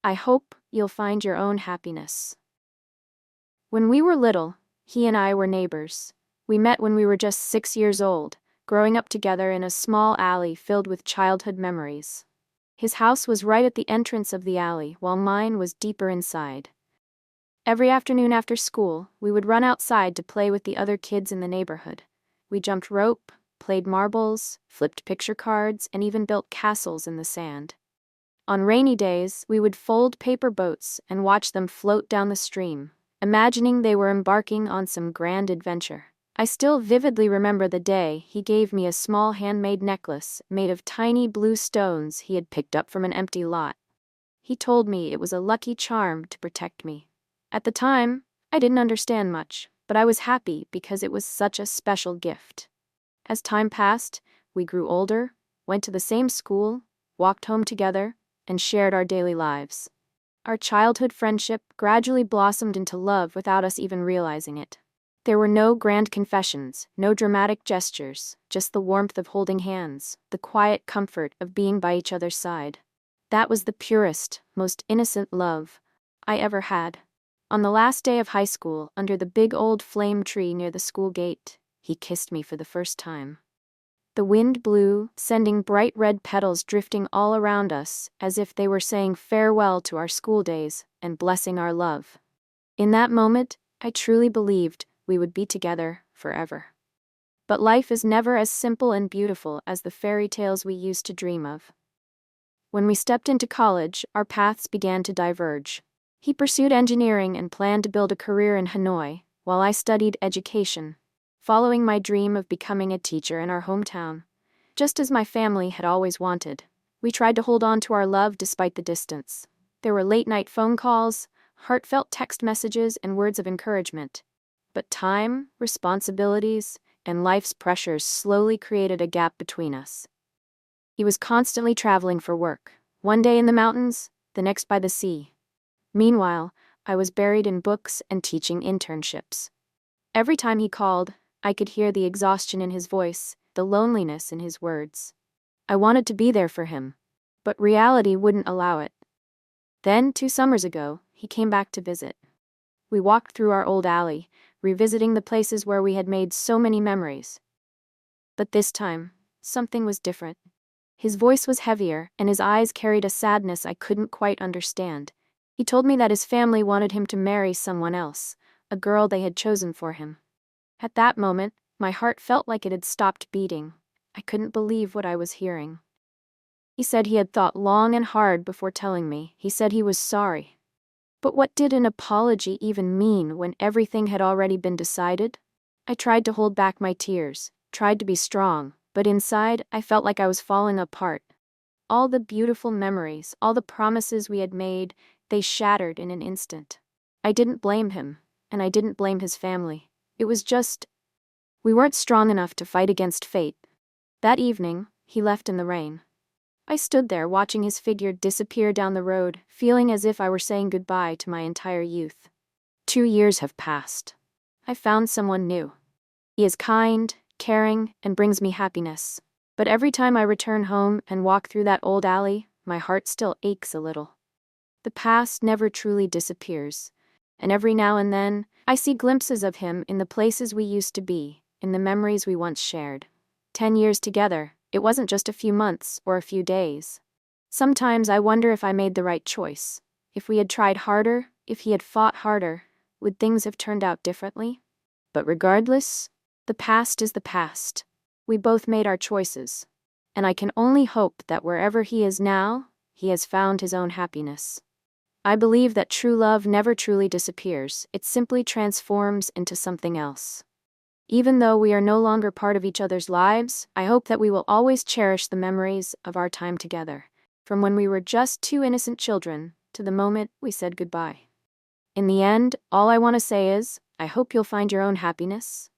I hope you'll find your own happiness. When we were little, he and I were neighbors. We met when we were just 6 years old, growing up together in a small alley filled with childhood memories. His house was right at the entrance of the alley, while mine was deeper inside. Every afternoon after school, we would run outside to play with the other kids in the neighborhood. We jumped rope, played marbles, flipped picture cards, and even built castles in the sand. On rainy days, we would fold paper boats and watch them float down the stream, imagining they were embarking on some grand adventure. I still vividly remember the day he gave me a small handmade necklace made of tiny blue stones he had picked up from an empty lot. He told me it was a lucky charm to protect me. At the time, I didn't understand much, but I was happy because it was such a special gift. As time passed, we grew older, went to the same school, walked home together, and shared our daily lives. Our childhood friendship gradually blossomed into love without us even realizing it. There were no grand confessions, no dramatic gestures, just the warmth of holding hands, the quiet comfort of being by each other's side. That was the purest, most innocent love I ever had. On the last day of high school, under the big old flame tree near the school gate, he kissed me for the first time. The wind blew, sending bright red petals drifting all around us, as if they were saying farewell to our school days and blessing our love. In that moment, I truly believed we would be together forever. But life is never as simple and beautiful as the fairy tales we used to dream of. When we stepped into college, our paths began to diverge. He pursued engineering and planned to build a career in Hanoi, while I studied education, following my dream of becoming a teacher in our hometown. Just as my family had always wanted, we tried to hold on to our love despite the distance. There were late-night phone calls, heartfelt text messages, and words of encouragement. But time, responsibilities, and life's pressures slowly created a gap between us. He was constantly traveling for work, one day in the mountains, the next by the sea. Meanwhile, I was buried in books and teaching internships. Every time he called, I could hear the exhaustion in his voice, the loneliness in his words. I wanted to be there for him, but reality wouldn't allow it. Then, 2 summers ago, he came back to visit. We walked through our old alley, revisiting the places where we had made so many memories. But this time, something was different. His voice was heavier, and his eyes carried a sadness I couldn't quite understand. He told me that his family wanted him to marry someone else, a girl they had chosen for him. At that moment, my heart felt like it had stopped beating. I couldn't believe what I was hearing. He said he had thought long and hard before telling me. He said he was sorry. But what did an apology even mean when everything had already been decided? I tried to hold back my tears, tried to be strong, but inside I felt like I was falling apart. All the beautiful memories, all the promises we had made, they shattered in an instant. I didn't blame him, and I didn't blame his family. It was just, we weren't strong enough to fight against fate. That evening, he left in the rain. I stood there watching his figure disappear down the road, feeling as if I were saying goodbye to my entire youth. 2 years have passed. I found someone new. He is kind, caring, and brings me happiness. But every time I return home and walk through that old alley, my heart still aches a little. The past never truly disappears, and every now and then, I see glimpses of him in the places we used to be, in the memories we once shared. 10 years together, it wasn't just a few months or a few days. Sometimes I wonder if I made the right choice. If we had tried harder, if he had fought harder, would things have turned out differently? But regardless, the past is the past. We both made our choices, and I can only hope that wherever he is now, he has found his own happiness. I believe that true love never truly disappears, it simply transforms into something else. Even though we are no longer part of each other's lives, I hope that we will always cherish the memories of our time together, from when we were just 2 innocent children to the moment we said goodbye. In the end, all I want to say is, I hope you'll find your own happiness,